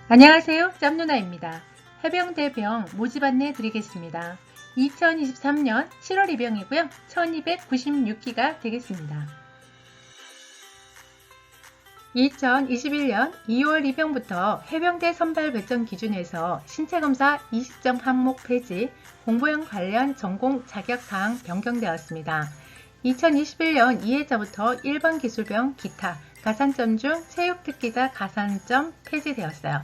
안녕하세요. 짬누나입니다. 해병대병 모집 안내 드리겠습니다. 2023년 7월 입영이고요. 1296기가 되겠습니다. 2021년 2월 입영부터 해병대 선발 배정 기준에서 신체검사 20점 항목 폐지, 공부형 관련 전공 자격사항 변경되었습니다. 2021년 2회차부터 일반 기술병 기타 가산점 중 체육특기자 가산점 폐지되었어요.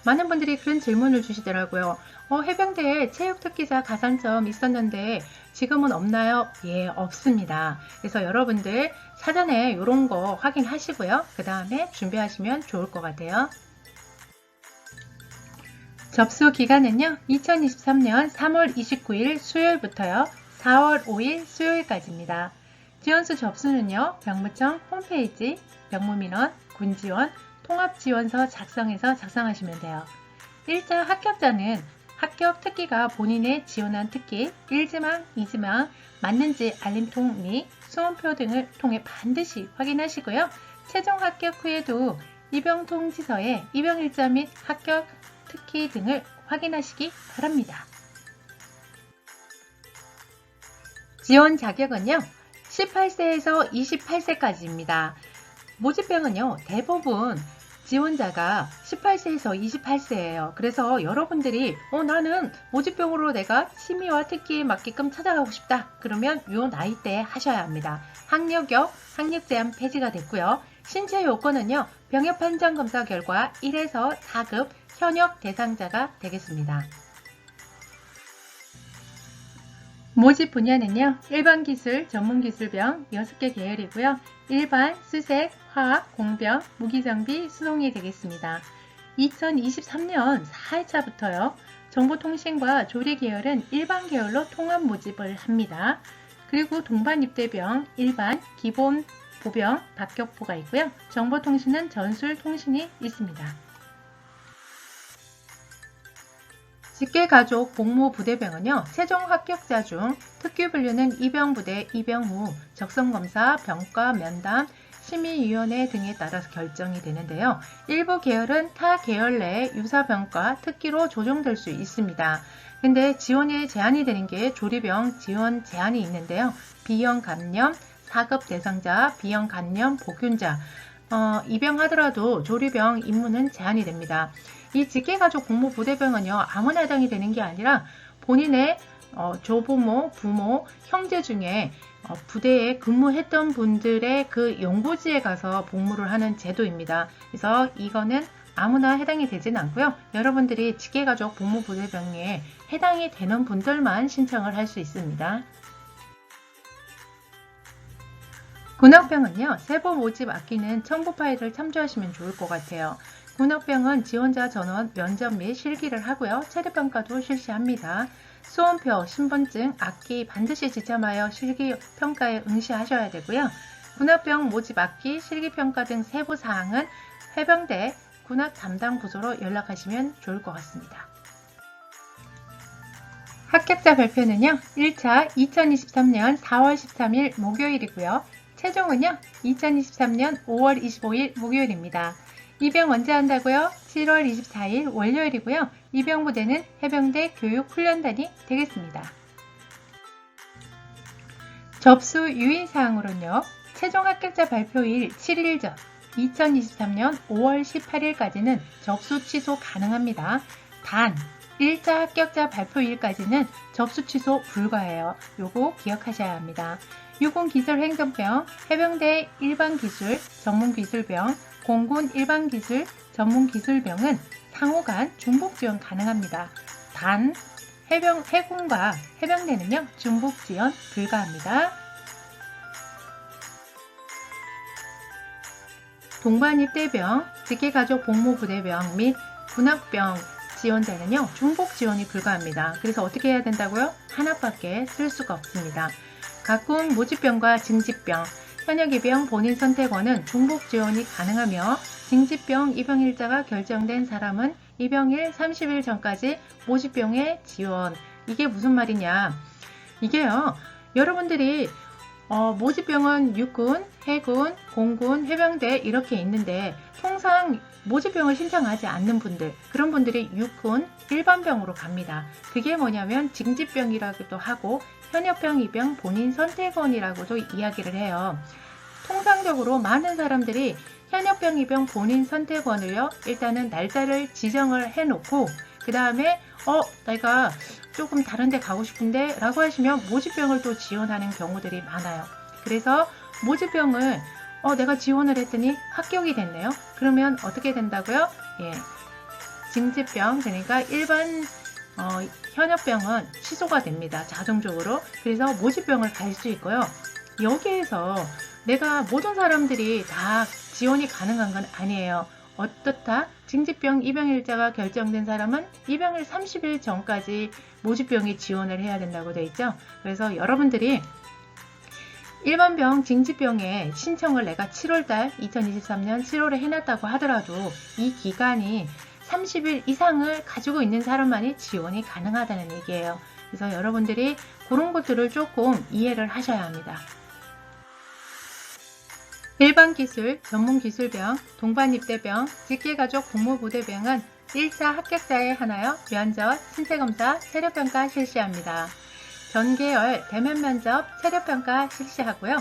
많은 분들이 그런 질문을 주시더라고요. 해병대에 체육특기자 가산점 있었는데 지금은 없나요? 예, 없습니다. 그래서 여러분들 사전에 이런 거 확인하시고요. 그 다음에 준비하시면 좋을 것 같아요. 접수 기간은요, 2023년 3월 29일 수요일부터요, 4월 5일 수요일까지입니다. 지원서 접수는요, 병무청 홈페이지, 병무민원, 군지원, 통합지원서 작성해서 작성하시면 돼요. 1차 합격자는 합격 특기가 본인의 지원한 특기 1지망, 2지망 맞는지 알림통 및 수험표 등을 통해 반드시 확인하시고요. 최종 합격 후에도 입영통지서에 입영일자 및 합격 특기 등을 확인하시기 바랍니다. 지원 자격은요, 18세에서 28세까지입니다. 모집병은요, 대부분 지원자가 18세에서 28세예요. 그래서 여러분들이 나는 모집병으로 내가 취미와 특기에 맞게끔 찾아가고 싶다. 그러면 이 나이대에 하셔야 합니다. 학력역, 학력 제한 폐지가 됐고요. 신체 요건은요, 병역 판정 검사 결과 1에서 4급 현역 대상자가 되겠습니다. 모집 분야는요, 일반 기술, 전문 기술병 6개 계열이고요. 일반, 수색, 화학, 공병, 무기장비, 수송이 되겠습니다. 2023년 4회차부터요, 정보통신과 조리 계열은 일반 계열로 통합 모집을 합니다. 그리고 동반 입대병, 일반, 기본, 보병, 박격포가 있고요. 정보통신은 전술통신이 있습니다. 직계가족 복무부대병은요, 최종 합격자 중 특규 분류는 입영부대 입영 후 적성검사, 병가, 면담, 심의위원회 등에 따라서 결정이 되는데요. 일부 계열은 타 계열 내 유사병과 특기로 조정될 수 있습니다. 근데 지원에 제한이 되는 게 조리병 지원 제한이 있는데요. B형 감염, 4급 대상자, B형 감염 복균자, 입영하더라도 조리병 임무는 제한이 됩니다. 이 직계가족 복무부대병은요, 아무나 해당이 되는 게 아니라 본인의 조부모, 부모, 형제 중에 부대에 근무했던 분들의 그 연고지에 가서 복무를 하는 제도입니다. 그래서 이거는 아무나 해당이 되진 않고요. 여러분들이 직계가족 복무부대병에 해당이 되는 분들만 신청을 할 수 있습니다. 군역병은요, 세부 모집 아끼는 첨부 파일을 참조하시면 좋을 것 같아요. 군역병은 지원자 전원, 면접 및 실기를 하고요. 체력평가도 실시합니다. 수험표, 신분증, 악기 반드시 지참하여 실기평가에 응시하셔야 되고요. 군역병 모집 악기, 실기평가 등 세부 사항은 해병대 군악 담당 부서로 연락하시면 좋을 것 같습니다. 합격자 발표는요, 1차 2023년 4월 13일 목요일이고요. 최종은요, 2023년 5월 25일 목요일입니다. 입영 언제 한다고요? 7월 24일 월요일이고요. 입영부대는 해병대 교육훈련단이 되겠습니다. 접수 유의사항으로는요, 최종 합격자 발표일 7일 전 2023년 5월 18일까지는 접수 취소 가능합니다. 단 1차 합격자 발표일까지는 접수 취소 불가해요. 요거 기억하셔야 합니다. 유공기술행정병, 해병대 일반기술, 전문기술병, 공군 일반기술, 전문기술병은 상호간 중복지원 가능합니다. 단 해군과 해병대는요, 중복지원 불가합니다. 동반입대병, 직계가족 복무부대병 및 군악병 지원자는요, 중복지원이 불가합니다. 그래서 어떻게 해야 된다고요? 하나밖에 쓸 수가 없습니다. 각군 모집병과 징집병, 현역 입영 본인 선택원은 중복 지원이 가능하며 징집병 입영일자가 결정된 사람은 입영일 30일 전까지 모집병에 지원. 이게 무슨 말이냐? 이게요, 여러분들이 모집병은 육군, 해군, 공군, 해병대 이렇게 있는데 통상 모집병을 신청하지 않는 분들, 그런 분들이 육군 일반병으로 갑니다. 그게 뭐냐면 징집병이라고도 하고 현역병, 입병, 본인 선택원이라고도 이야기를 해요. 통상적으로 많은 사람들이 현역병, 입병, 본인 선택원을요, 일단은 날짜를 지정을 해놓고 그 다음에 내가 조금 다른 데 가고 싶은데 라고 하시면 모집병을 또 지원하는 경우들이 많아요. 그래서 모집병을 내가 지원을 했더니 합격이 됐네요. 그러면 어떻게 된다고요? 예, 징집병, 그러니까 일반 현역병은 취소가 됩니다. 자동적으로. 그래서 모집병을 갈 수 있고요. 여기에서 내가 모든 사람들이 다 지원이 가능한 건 아니에요. 어떻다? 징집병 입영일자가 결정된 사람은 입영일 30일 전까지 모집병이 지원을 해야 된다고 되어 있죠. 그래서 여러분들이 일반병, 징집병에 신청을 내가 7월달 2023년 7월에 해놨다고 하더라도 이 기간이 30일 이상을 가지고 있는 사람만이 지원이 가능하다는 얘기예요. 그래서 여러분들이 그런 것들을 조금 이해를 하셔야 합니다. 일반기술, 전문기술병, 동반입대병, 직계가족 복무부대병은 1차 합격자에 한하여 면접, 신체검사, 체력평가 실시합니다. 전계열 대면면접, 체력평가 실시하고요.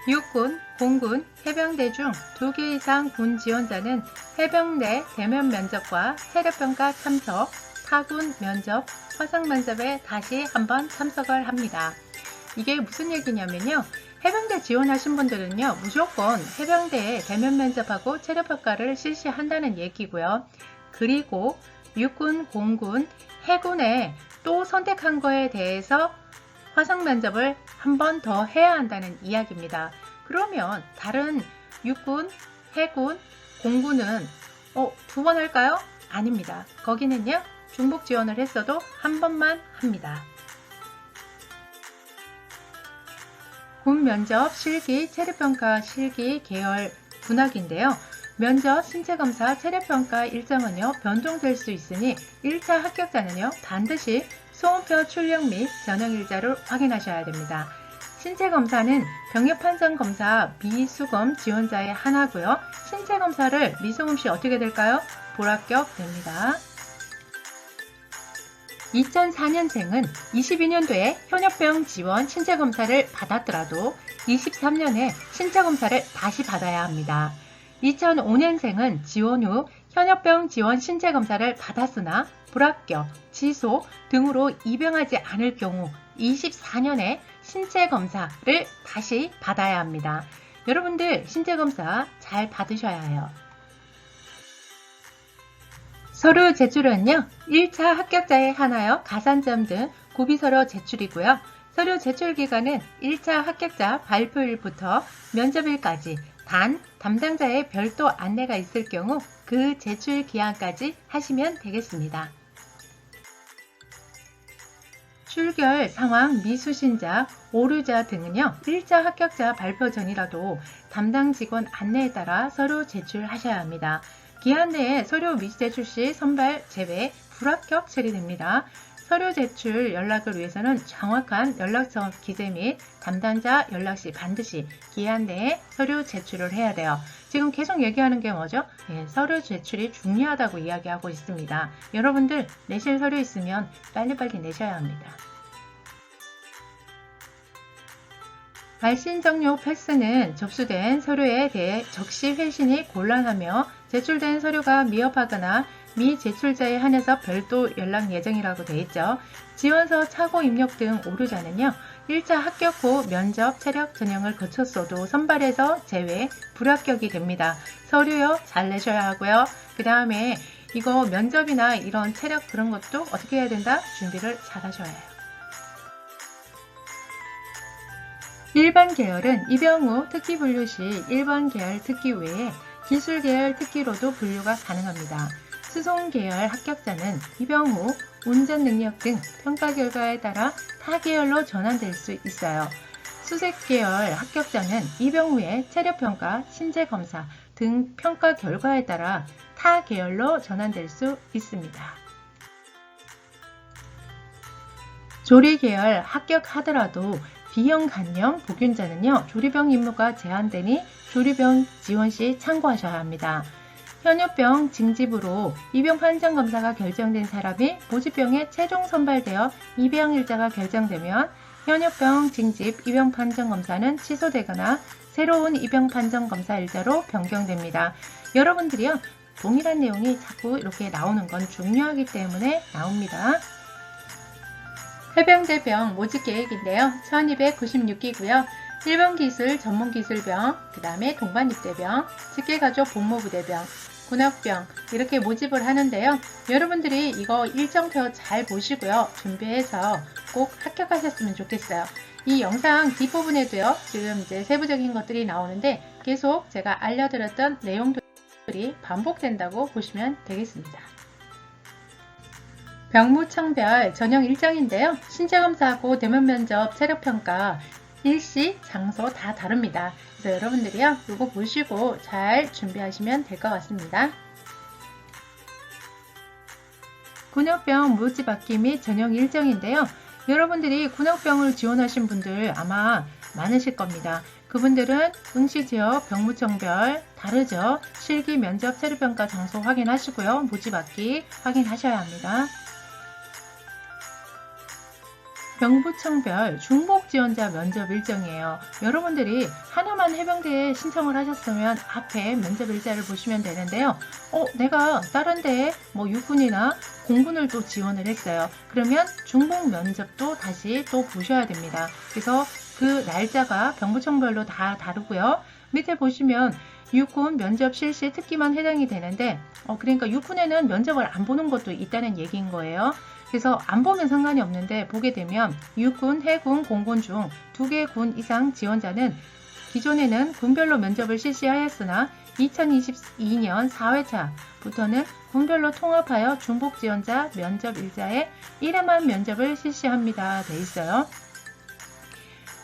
육군, 공군, 해병대 중 2개 이상 군 지원자는 해병대 대면 면접과 체력평가 참석, 타군 면접, 화상 면접에 다시 한번 참석을 합니다. 이게 무슨 얘기냐면요. 해병대 지원하신 분들은요, 무조건 해병대에 대면 면접하고 체력평가를 실시한다는 얘기고요. 그리고 육군, 공군, 해군에 또 선택한 거에 대해서 화상 면접을 한 번 더 해야 한다는 이야기입니다. 그러면 다른 육군, 해군, 공군은 2번 할까요? 아닙니다. 거기는요, 중복 지원을 했어도 한 번만 합니다. 군 면접, 실기, 체력평가, 실기, 계열 분학인데요. 면접, 신체검사, 체력평가 일정은요, 변동될 수 있으니 1차 합격자는요, 반드시 소음표 출력 및 전형일자를 확인하셔야 됩니다. 신체검사는 병력판정검사 미수검 지원자에 한하고요. 신체검사를 미수검 시 어떻게 될까요? 불합격 됩니다. 2004년생은 22년도에 현역병 지원 신체검사를 받았더라도 23년에 신체검사를 다시 받아야 합니다. 2005년생은 지원 후 현역병 지원 신체검사를 받았으나 불합격, 취소 등으로 입영하지 않을 경우 24년에 신체검사를 다시 받아야 합니다. 여러분들 신체검사 잘 받으셔야 해요. 서류 제출은요, 1차 합격자에 한하여 가산점 등 구비서류 제출이고요. 서류 제출 기간은 1차 합격자 발표일부터 면접일까지 단 담당자의 별도 안내가 있을 경우 그 제출 기한까지 하시면 되겠습니다. 출결 상황 미수신자, 오류자 등은요, 1차 합격자 발표 전이라도 담당 직원 안내에 따라 서류 제출하셔야 합니다. 기한 내에 서류 미제출 시 선발 제외 불합격 처리됩니다. 서류 제출 연락을 위해서는 정확한 연락처 기재 및 담당자 연락 시 반드시 기한 내에 서류 제출을 해야 돼요. 지금 계속 얘기하는 게 뭐죠? 서류 제출이 중요하다고 이야기하고 있습니다. 여러분들 내실 서류 있으면 빨리빨리 내셔야 합니다. 발신 종료 패스는 접수된 서류에 대해 적시 회신이 곤란하며 제출된 서류가 미흡하거나 미제출자에 한해서 별도 연락 예정이라고 되어 있죠. 지원서 착오 입력 등 오류자는요, 1차 합격 후 면접 체력 전형을 거쳤어도 선발에서 제외 불합격이 됩니다. 서류요 잘 내셔야 하고요. 그 다음에 이거 면접이나 이런 체력 그런 것도 어떻게 해야 된다? 준비를 잘 하셔야 해요. 일반 계열은 입영 후 특기 분류 시 일반 계열 특기 외에 기술 계열 특기로도 분류가 가능합니다. 수송 계열 합격자는 입영 후 운전 능력 등 평가 결과에 따라 타 계열로 전환될 수 있어요. 수색 계열 합격자는 입영 후에 체력평가, 신체검사 등 평가 결과에 따라 타 계열로 전환될 수 있습니다. 조리 계열 합격하더라도 B형 간염 보균자는요, 조리병 임무가 제한되니 조리병 지원 시 참고하셔야 합니다. 현역병 징집으로 입영 판정 검사가 결정된 사람이 모집병에 최종 선발되어 입양일자가 결정되면 현역병 징집 입영 판정 검사는 취소되거나 새로운 입영 판정 검사 일자로 변경됩니다. 여러분들이요, 동일한 내용이 자꾸 이렇게 나오는 건 중요하기 때문에 나옵니다. 해병대병 모집 계획인데요. 1296기고요. 1번 기술 전문기술병, 그 다음에 동반입대병, 직계가족 복무부대병, 군역병 이렇게 모집을 하는데요. 여러분들이 이거 일정표 잘 보시고요. 준비해서 꼭 합격하셨으면 좋겠어요. 이 영상 뒷부분에도요. 지금 이제 세부적인 것들이 나오는데 계속 제가 알려드렸던 내용들이 반복된다고 보시면 되겠습니다. 병무청별 전형 일정인데요. 신체검사하고 대면 면접, 체력평가, 일시, 장소 다 다릅니다. 그래서 여러분들이요, 이거 보시고 잘 준비하시면 될 것 같습니다. 군역병 모집받기 및 전형 일정인데요. 여러분들이 군역병을 지원하신 분들 아마 많으실 겁니다. 그분들은 응시지역 병무청별 다르죠. 실기, 면접, 체력평가 장소 확인하시고요. 모집받기 확인하셔야 합니다. 병무청별 중복 지원자 면접 일정이에요. 여러분들이 하나만 해병대에 신청을 하셨으면 앞에 면접 일자를 보시면 되는데요. 내가 다른 데에 육군이나 공군을 또 지원을 했어요. 그러면 중복 면접도 다시 또 보셔야 됩니다. 그래서 그 날짜가 병무청별로 다 다르고요. 밑에 보시면 육군 면접 실시 특기만 해당이 되는데 그러니까 육군에는 면접을 안 보는 것도 있다는 얘기인 거예요. 그래서 안 보면 상관이 없는데 보게 되면 육군, 해군, 공군 중 2개 군 이상 지원자는 기존에는 군별로 면접을 실시하였으나 2022년 4회차부터는 군별로 통합하여 중복 지원자 면접 일자에 1회만 면접을 실시합니다. 돼 있어요.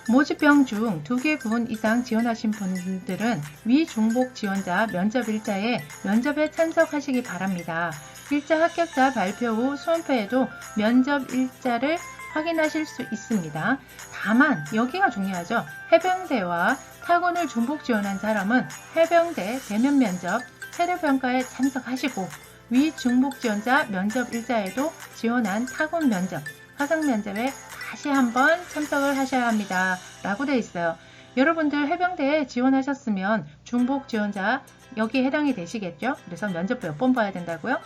모집병 중 2개 군 이상 지원하신 분들은 위 중복 지원자 면접 일자에 면접에 참석하시기 바랍니다. 일자 합격자 발표 후 수험표에도 면접 일자를 확인하실 수 있습니다. 다만 여기가 중요하죠. 해병대와 타군을 중복 지원한 사람은 해병대 대면 면접, 체력평가에 참석하시고 위 중복 지원자 면접 일자에도 지원한 타군 면접, 화상 면접에 다시 한번 참석을 하셔야 합니다. 라고 되어 있어요. 여러분들 해병대에 지원하셨으면 중복 지원자 여기에 해당이 되시겠죠? 그래서 면접 몇 번 봐야 된다고요?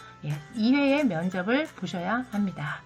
2회의 면접을 보셔야 합니다.